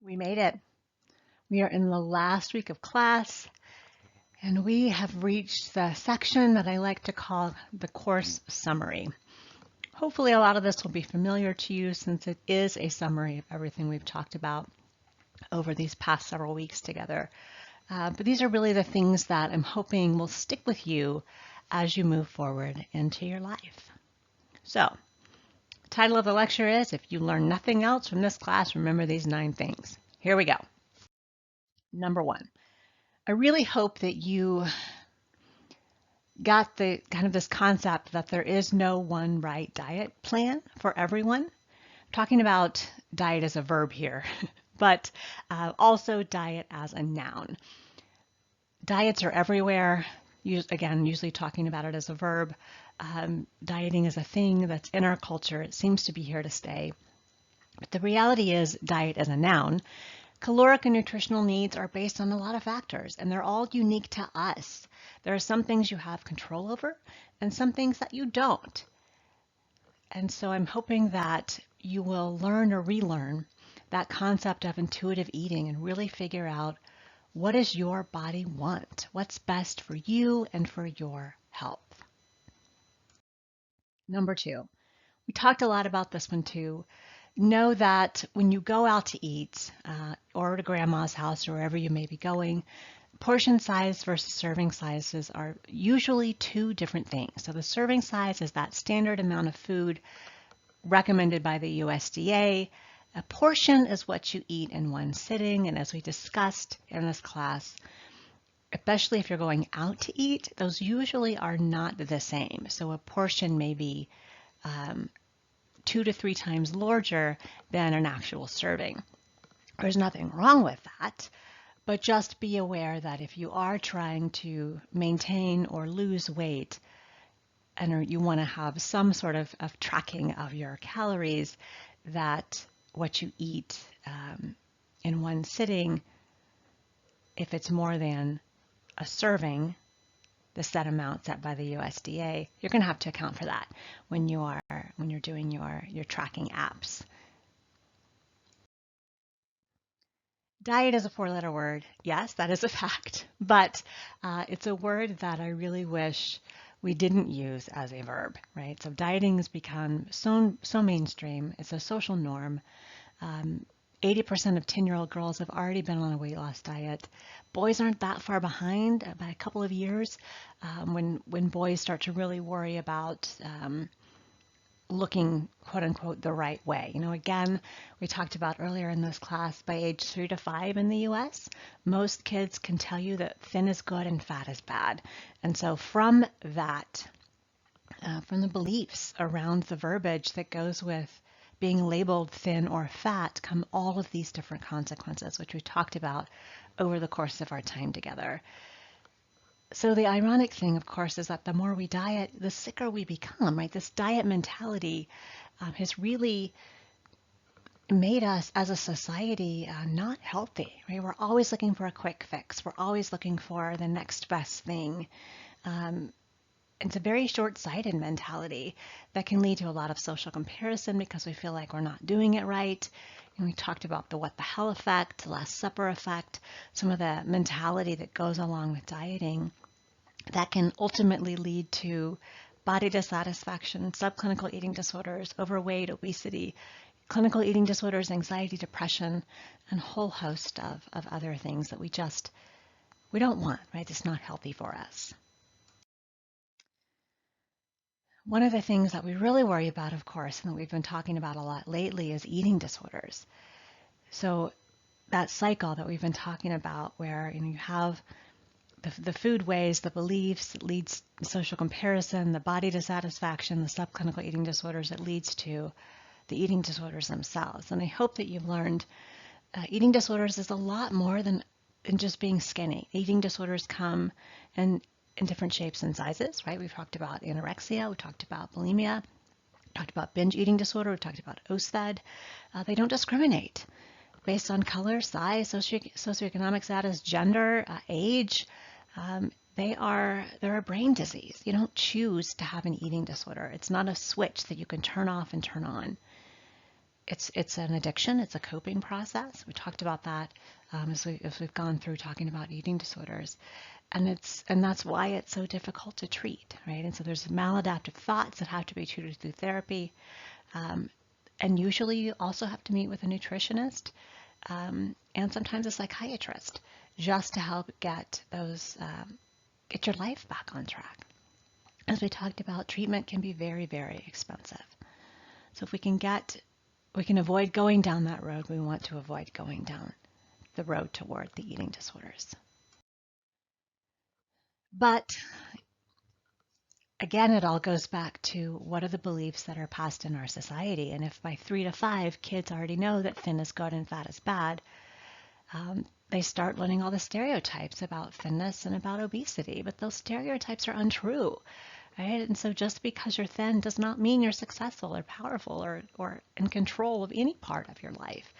We made it. We are in the last week of class, and we have reached the section that I like to call the course summary. Hopefully, a lot of this will be familiar to you since it is a summary of everything we've talked about over these past several weeks together. But these are really the things that I'm hoping will stick with you as you move forward into your life. So, the title of the lecture is If You Learn Nothing Else from This Class, Remember These 9 Things. Here we go. Number 1. I really hope that you got the kind of this concept that there is no one right diet plan for everyone. I'm talking about diet as a verb here, but also diet as a noun. Diets are everywhere. Again, usually talking about it as a verb. Dieting is a thing that's in our culture. It seems to be here to stay. But the reality is diet as a noun. Caloric and nutritional needs are based on a lot of factors, and they're all unique to us. There are some things you have control over and some things that you don't. And so I'm hoping that you will learn or relearn that concept of intuitive eating and really figure out what does your body want? What's best for you and for your health? Number 2, we talked a lot about this one too. Know that when you go out to eat or to grandma's house or wherever you may be going, portion size versus serving sizes are usually 2 different things. So the serving size is that standard amount of food recommended by the USDA. A portion is what you eat in one sitting, and as we discussed in this class, especially if you're going out to eat, those usually are not the same. So a portion may be 2 to 3 times larger than an actual serving. There's nothing wrong with that, but just be aware that if you are trying to maintain or lose weight and you want to have some sort of tracking of your calories, that what you eat in one sitting, if it's more than a serving, the set amount set by the USDA, you're going to have to account for that when you're doing your tracking apps. Diet is a 4-letter word. Yes, that is a fact, but it's a word that I really wish we didn't use as a verb, right? So dieting has become so mainstream. It's a social norm. 80% of 10-year-old girls have already been on a weight loss diet. Boys aren't that far behind by a couple of years when boys start to really worry about looking, quote unquote, the right way. Again, we talked about earlier in this class, by age 3 to 5 in the US, most kids can tell you that thin is good and fat is bad. And so from that, from the beliefs around the verbiage that goes with being labeled thin or fat come all of these different consequences, which we talked about over the course of our time together. So the ironic thing, of course, is that the more we diet, the sicker we become, right? This diet mentality has really made us as a society not healthy, right? We're always looking for a quick fix. We're always looking for the next best thing. It's a very short-sighted mentality that can lead to a lot of social comparison because we feel like we're not doing it right. And we talked about the what the hell effect, the Last Supper effect, some of the mentality that goes along with dieting that can ultimately lead to body dissatisfaction, subclinical eating disorders, overweight, obesity, clinical eating disorders, anxiety, depression, and a whole host of other things that we don't want, right? It's not healthy for us. One of the things that we really worry about, of course, and that we've been talking about a lot lately is eating disorders. So that cycle that we've been talking about where you have the food ways, the beliefs, it leads to social comparison, the body dissatisfaction, the subclinical eating disorders, it leads to the eating disorders themselves. And I hope that you've learned eating disorders is a lot more than just being skinny. Eating disorders come in different shapes and sizes, right? We've talked about anorexia, we talked about bulimia, we talked about binge eating disorder, we talked about OSFED. They don't discriminate based on color, size, socioeconomic status, gender, age. They're a brain disease. You don't choose to have an eating disorder. It's not a switch that you can turn off and turn on. it's an addiction. It's a coping process. We talked about that as we've gone through talking about eating disorders, and that's why it's so difficult to treat, right? And so there's maladaptive thoughts that have to be treated through therapy, and usually you also have to meet with a nutritionist and sometimes a psychiatrist just to help get get your life back on track. As we talked about, treatment can be very, very expensive. So if we can avoid going down that road, we want to avoid going down the road toward the eating disorders. But again, it all goes back to what are the beliefs that are passed in our society. And if by 3 to 5 kids already know that thin is good and fat is bad, they start learning all the stereotypes about thinness and about obesity. But those stereotypes are untrue, right? And so just because you're thin does not mean you're successful or powerful or in control of any part of your life.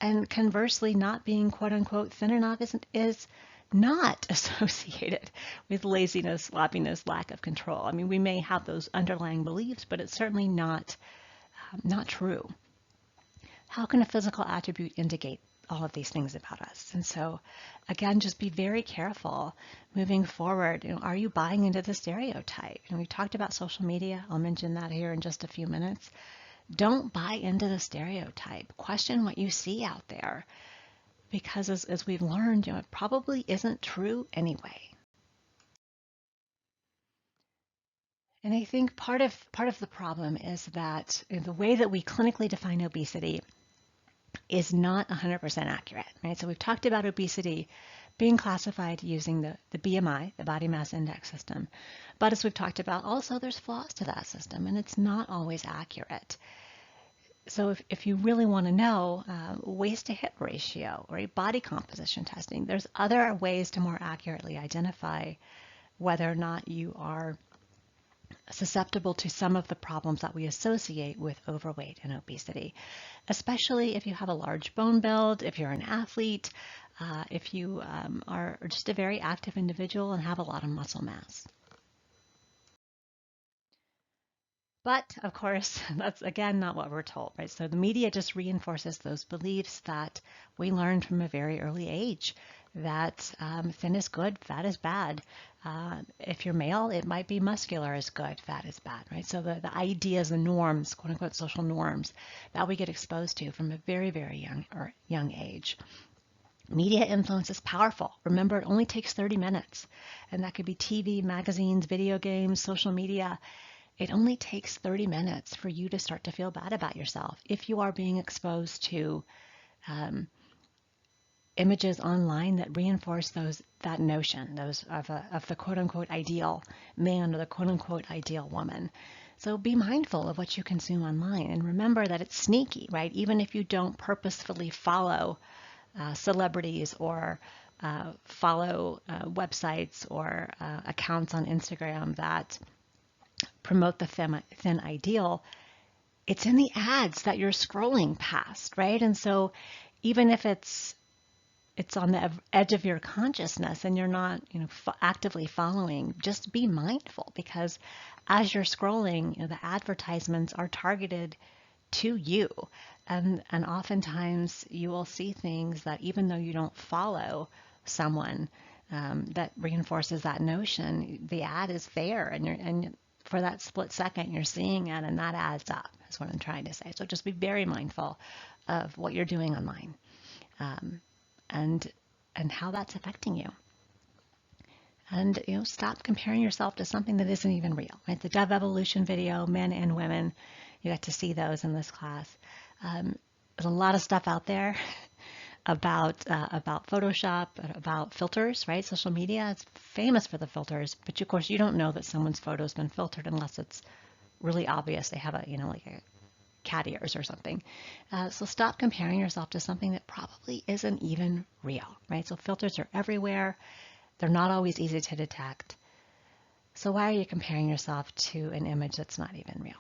And conversely, not being quote unquote thin enough is not associated with laziness, sloppiness, lack of control. I mean, we may have those underlying beliefs, but it's certainly not true. How can a physical attribute indicate all of these things about us? And so, again, just be very careful moving forward. Are you buying into the stereotype? And we talked about social media. I'll mention that here in just a few minutes. Don't buy into the stereotype. Question what you see out there, because as we've learned, it probably isn't true anyway. And I think part of the problem is that the way that we clinically define obesity is not 100% accurate, right? So we've talked about obesity being classified using the BMI, the body mass index system. But as we've talked about, also there's flaws to that system, and it's not always accurate. So if you really want to know waist to hip ratio or body composition testing, there's other ways to more accurately identify whether or not you are susceptible to some of the problems that we associate with overweight and obesity, especially if you have a large bone build, if you're an athlete, if you are just a very active individual and have a lot of muscle mass. But of course, that's again not what we're told, right? So the media just reinforces those beliefs that we learned from a very early age, that thin is good, fat is bad. If you're male, it might be muscular is good, fat is bad, right? So the ideas, the norms, quote unquote social norms that we get exposed to from a very, very young age. Media influence is powerful. Remember, it only takes 30 minutes, and that could be TV, magazines, video games, social media. It only takes 30 minutes for you to start to feel bad about yourself if you are being exposed to images online that reinforce that notion, those of the quote unquote ideal man or the quote unquote ideal woman. So be mindful of what you consume online, and remember that it's sneaky, right? Even if you don't purposefully follow celebrities or follow websites or accounts on Instagram that promote the thin ideal, it's in the ads that you're scrolling past, right? And so even if it's on the edge of your consciousness and you're not actively following, just be mindful, because as you're scrolling, the advertisements are targeted to you, and oftentimes you will see things that even though you don't follow someone that reinforces that notion, the ad is there, and for that split second you're seeing it, and that adds up, is what I'm trying to say. So just be very mindful of what you're doing online, and how that's affecting you. And stop comparing yourself to something that isn't even real, right? The Dove Evolution video, men and women, you got to see those in this class. There's a lot of stuff out there about Photoshop, about filters, right? Social media is famous for the filters, but of course you don't know that someone's photo has been filtered unless it's really obvious. They have like a cat ears or something. So stop comparing yourself to something that probably isn't even real, right? So filters are everywhere. They're not always easy to detect. So why are you comparing yourself to an image that's not even real?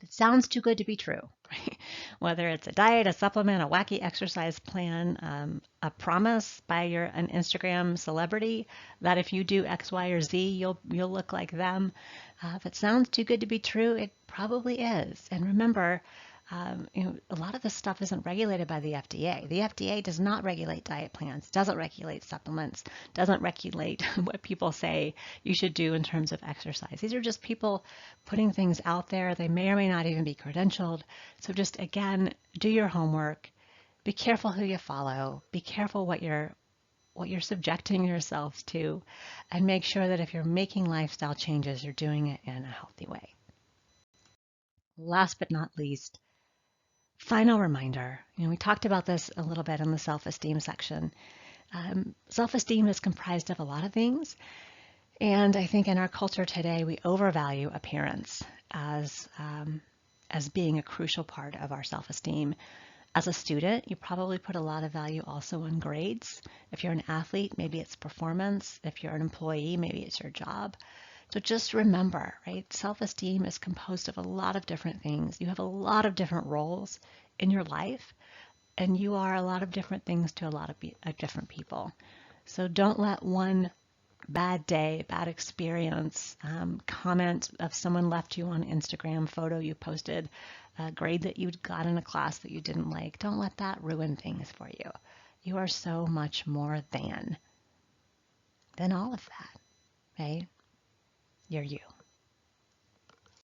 It sounds too good to be true, right? Whether it's a diet, a supplement, a wacky exercise plan, a promise by an Instagram celebrity that if you do X, Y, or Z, you'll look like them. If it sounds too good to be true, it probably is. And remember, a lot of this stuff isn't regulated by the FDA. The FDA does not regulate diet plans, doesn't regulate supplements, doesn't regulate what people say you should do in terms of exercise. These are just people putting things out there. They may or may not even be credentialed. So just again, do your homework. Be careful who you follow. Be careful what you're subjecting yourselves to, and make sure that if you're making lifestyle changes, you're doing it in a healthy way. Last but not least, final reminder, we talked about this a little bit in the self-esteem section. Self-esteem is comprised of a lot of things, and I think in our culture today, we overvalue appearance as being a crucial part of our self-esteem. As a student, you probably put a lot of value also on grades. If you're an athlete, maybe it's performance. If you're an employee, maybe it's your job. So just remember, right? Self-esteem is composed of a lot of different things. You have a lot of different roles in your life, and you are a lot of different things to a lot of different people. So don't let one bad day, bad experience, comment of someone left you on Instagram, photo you posted, a grade that you got in a class that you didn't like. Don't let that ruin things for you. You are so much more than all of that, right? You're you.